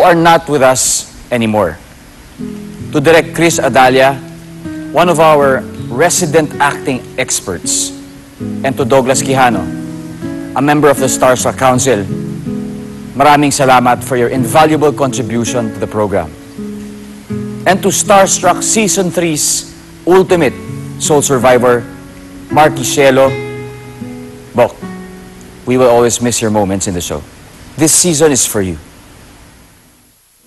who are not with us anymore. To Direct Chris Adalia, one of our resident acting experts, and to Douglas Quijano, a member of the Starstruck Council, maraming salamat for your invaluable contribution to the program. And to Starstruck Season 3's ultimate soul survivor, Marky Cielo, Bok, we will always miss your moments in the show. This season is for you.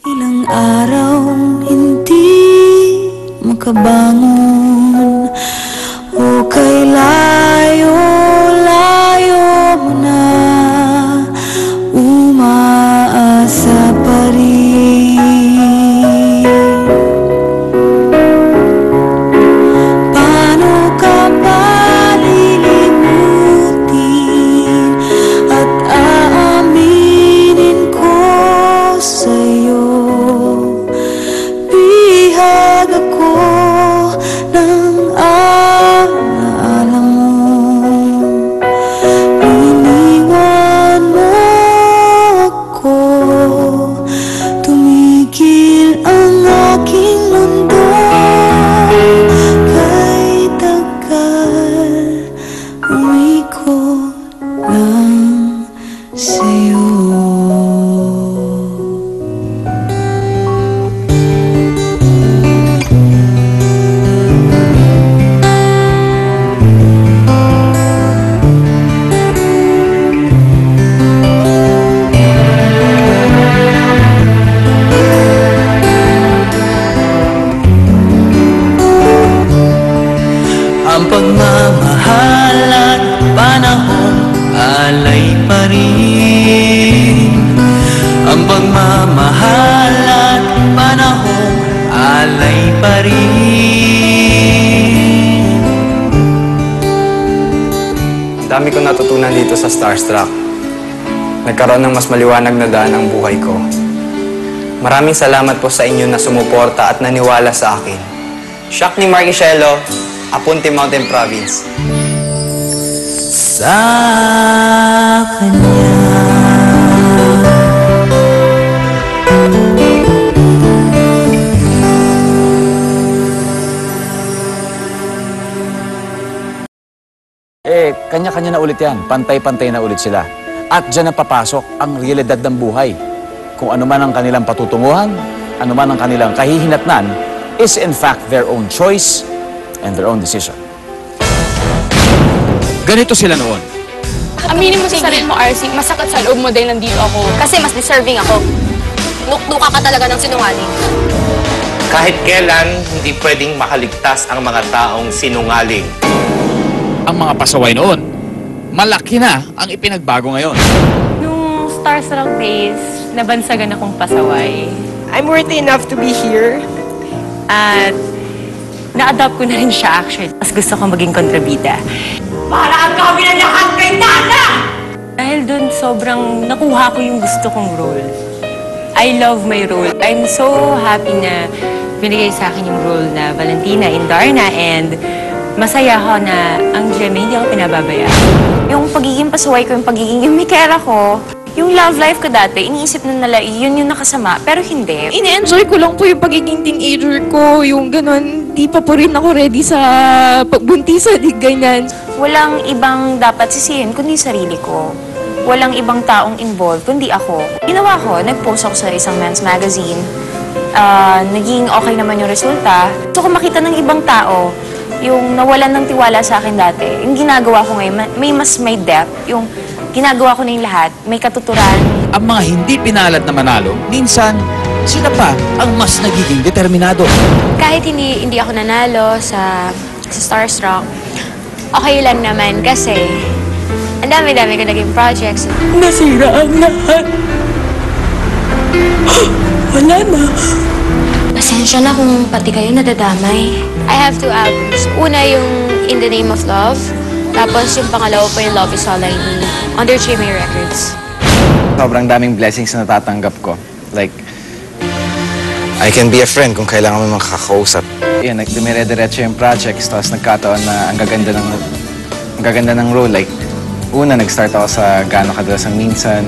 Ilang araw hindi makabangon o kay layo-layo mo na umaasa pa rin. Paano ka palilimutin at aaminin ko sa'yo? Bihag ako ng alaala mo. Iniwan mo ako, tumigil ang aking mundo. Kay tagal umikot lang sa'yo. Ang pagmamahal at panahon alay pa rin. Ang pagmamahal at panahon alay pa rin. Ang dami kong natutunan dito sa Starstruck. Nagkaroon ng mas maliwanag na daan ang buhay ko. Maraming salamat po sa inyo na sumuporta at naniwala sa akin. Shock ni Marky Cielo, Apunti Mountain Province. Sa kanya Kanya-kanya na ulit yan. Pantay-pantay na ulit sila. At dyan na papasok ang realidad ng buhay. Kung ano man ang kanilang patutunguhan, ano man ang kanilang kahihinatnan, is in fact their own choice and their own decision. Ganito sila noon. Aminin mo sa sarili mo, RC, masakit sa loob mo dahil nandito ako. Kasi mas deserving ako. Nuknuka ka talaga ng sinungaling. Kahit kailan, hindi pwedeng makaligtas ang mga taong sinungaling. Ang mga pasaway noon, malaki na ang ipinagbago ngayon. Nung Starstruck days, nabansagan akong pasaway. I'm worthy enough to be here. At na-adopt ko na rin siya actually. Mas gusto kong maging kontrabida. Para ang kami na lahat kay Tana! Dahil dun sobrang nakuha ko yung gusto kong role. I love my role. I'm so happy na binigay sa akin yung role na Valentina in Darna and masaya ako na ang Gemma hindi ako pinababayaan. Yung pagiging pasaway ko, yung pagiging yung Mikela ko, yung love life ko dati, iniisip na nila yun yung nakasama, pero hindi. Ine-enjoy ko lang po yung pagiging teenager ko, yung ganon. Di pa po rin ako ready sa pagbuntisan, di ganyan. Walang ibang dapat sisihin kundi sarili ko. Walang ibang taong involved kundi ako. Ginawa ko, nag-post ako sa isang men's magazine. Naging okay naman yung resulta. Gusto ko makita ng ibang tao yung nawalan ng tiwala sa akin dati. Yung ginagawa ko ngayon, may depth. Yung ginagawa ko na yung lahat, may katuturan. Ang mga hindi pinalad na manalo, minsan, sila pa ang mas nagiging determinado. Kahit hindi ako nanalo sa Starstruck, okay lang naman kasi ang dami-dami ko naging projects. Nasira ang lahat. Wala na. Pasensya na kung pati kayo nadadamay. I have two albums. Una yung In the Name of Love. Tapos yung pangalawa pa yung Love is All I Need. Under GMA Records. Sobrang daming blessings na natatanggap ko. Like, I can be a friend kung kailangan mo makakausap. Yun, dumire-diretso yung projects, tapos nagkataon na ang gaganda ng role. Like, una, nag-start ako sa Gaano Kadalas Ang Minsan,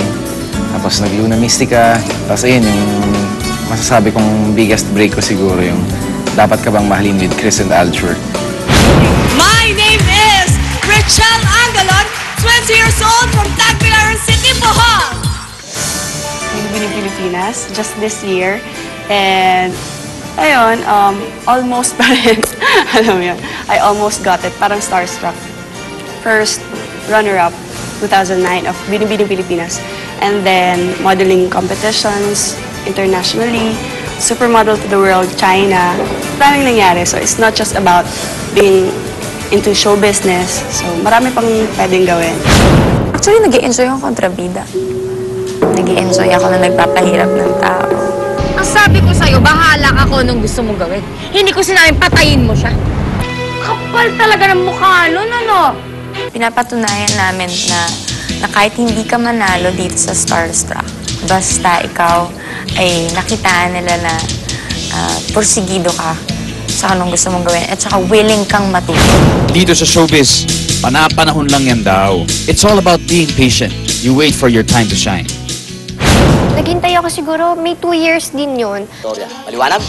tapos nag-Luna Mystica, tapos ayun, yung masasabi kong biggest break ko siguro yung Dapat Ka Bang Mahalin with Chris and Alture. My name is Rachel Angalon, 20 years old from Tagbilaran City, Bohol. Binibining Pilipinas just this year. And, ayun, almost pa rin. Alam mo yun, I almost got it. Parang starstruck. First runner-up, 2009 of Binibining Pilipinas. And then, modeling competitions internationally. Supermodel to the world, China. Maraming nangyari. So, it's not just about being into show business. So, marami pang pwedeng gawin. Actually, nag-i-enjoy ako kontrabida. Nag-i-enjoy ako na nagpapahirap ng tao. Ang sabi ko sa'yo, bahala ka kung anong gusto mong gawin. Hindi ko sinabing patayin mo siya. Kapal talaga ng mukha, no? Pinapatunayan namin na kahit hindi ka manalo dito sa Starstruck, basta ikaw ay nakitaan nila na porsigido ka sa anong gusto mong gawin at saka willing kang matuto. Dito sa showbiz, panahon lang yan daw. It's all about being patient. You wait for your time to shine. Naghintay ako siguro, may 2 years din yun. Victoria, maliwanag?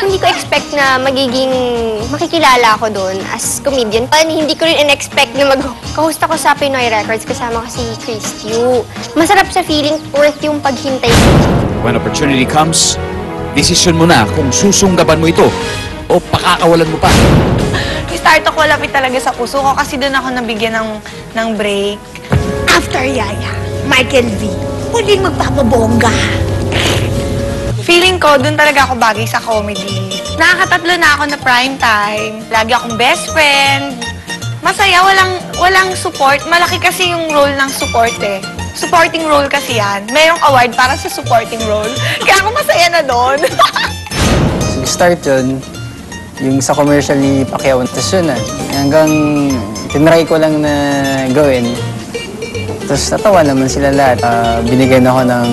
Hindi ko expect na makikilala ako doon as comedian. Hindi ko rin in-expect na mag-host ako sa Pinoy Records kasama ko si Chris Yu. Masarap sa feeling, worth yung paghintay. When opportunity comes, desisyon mo na kung susunggaban mo ito o pakakawalan mo pa. Start ako lapit talaga sa puso ko kasi doon ako nabigyan ng break. After Yaya, Michael V. Muling magpapabongga. Feeling ko, doon talaga ako bagay sa comedy. Nakakatatlo na ako na prime time. Lagi akong best friend. Masaya, walang support. Malaki kasi yung role ng support eh. Supporting role kasi yan. Mayroong award para sa supporting role. Kaya ako masaya na doon. Start yun, yung sa commercial ni Pacquiao. Tapos yun na, hanggang tinry ko lang na gawin. Tapos natawa naman sila lahat. Binigyan ako ng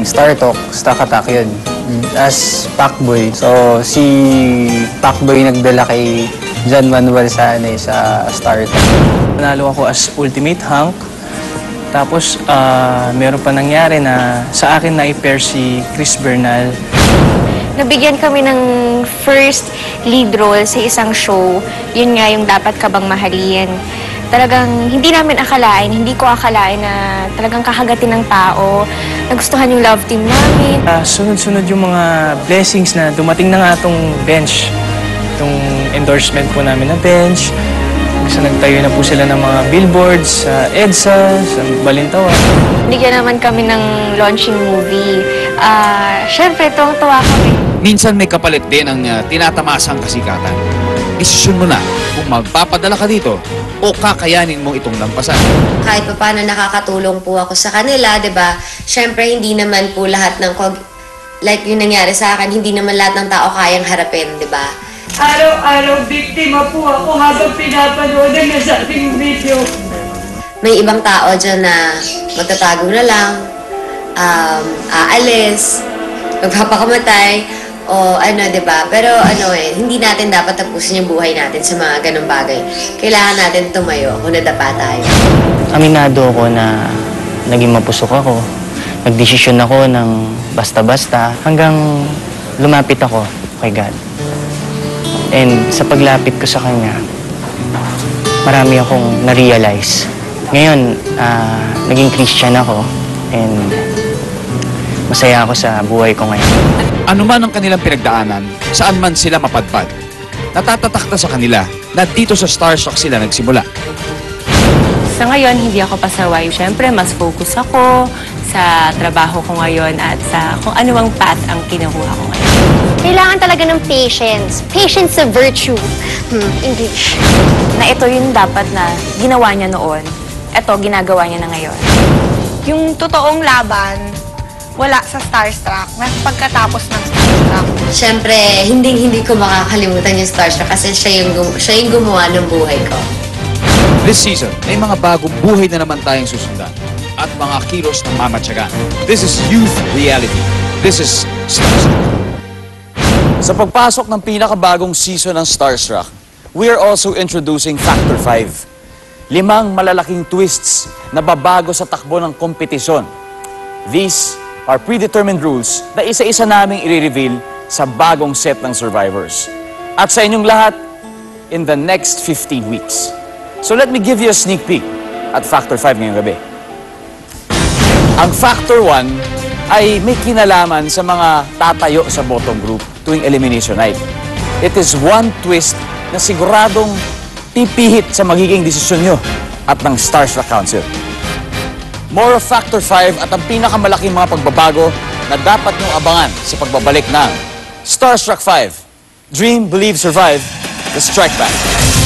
Star Talk, Stock Attack yun. As Pacboy. So, si Pacboy nagdala kay John Manuel sa Star Talk. Nanalo ako as Ultimate Hunk. Tapos, meron pa nangyari na sa akin na-i-pair si Chris Bernal. Nabigyan kami ng first lead role sa isang show. Yun nga yung Dapat Ka Bang Mahalin. Talagang hindi namin akalain, hindi ko akalain na talagang kakagatin ng tao. Nagustuhan yung love team namin. Sunod-sunod yung mga blessings na dumating na nga itong bench. Itong endorsement po namin na bench. Kasi nagtayo na po sila ng mga billboards sa EDSA, sa Balintawa. Bigyan naman kami ng launching movie. Siyempre, tuwang-tuwa kami. Minsan may kapalit din ang tinatamasang kasikatan. Desisyon mo na kung magpapadala ka dito o kakayanin mo itong lampasan. Kahit pa paano nakakatulong po ako sa kanila, 'di ba? Syempre hindi naman po lahat ng like yung nangyari sa akin, hindi naman lahat ng tao kayang harapin, 'di ba? Araw-araw biktima po ako habang pinapanood ang nasabing video. May ibang tao dyan na magtatago na lang, aalis, magpapakamatay, o diba? Pero hindi natin dapat tapusin yung buhay natin sa mga ganong bagay. Kailangan natin tumayo kung nadapa tayo. Aminado ako na naging mapusok ako. Nagdesisyon ako ng basta-basta hanggang lumapit ako kay God. And sa paglapit ko sa Kanya, marami akong na-realize. Ngayon, naging Christian ako and masaya ako sa buhay ko ngayon. Ano man ang kanilang pinagdaanan, saan man sila mapadpad, natatatak na sa kanila na dito sa Starstruck sila nagsimula. Sa ngayon, hindi ako pasaway. Siyempre, mas focus ako sa trabaho ko ngayon at sa kung anumang path ang kinukuha ko ngayon. Kailangan talaga ng patience. Patience sa virtue. English. Na ito yung dapat na ginawa niya noon. Ito, ginagawa niya na ngayon. Yung totoong laban, wala sa Starstruck, mas pagkatapos ng Starstruck. Siyempre, hindi ko makakalimutan yung Starstruck kasi siya yung gumawa ng buhay ko. This season, may mga bagong buhay na naman tayong susundan at mga kilos ng mamatyagan. This is youth reality. This is Starstruck. Sa pagpasok ng pinakabagong season ng Starstruck, we are also introducing Factor 5. 5 malalaking twists na babago sa takbo ng kompetisyon. These are predetermined rules na isa-isa naming i-reveal sa bagong set ng survivors. At sa inyong lahat, in the next 15 weeks. So let me give you a sneak peek at Factor 5 ngayong gabi. Ang Factor 1 ay may kinalaman sa mga tatayo sa bottom group tuwing elimination night. It is one twist na siguradong pipihit sa magiging desisyon nyo at ng Starstruck Council. More of Factor 5 at ang pinakamalaking mga pagbabago na dapat nyong abangan sa pagbabalik ng Starstruck 5. Dream, Believe, Survive, The Strike Back.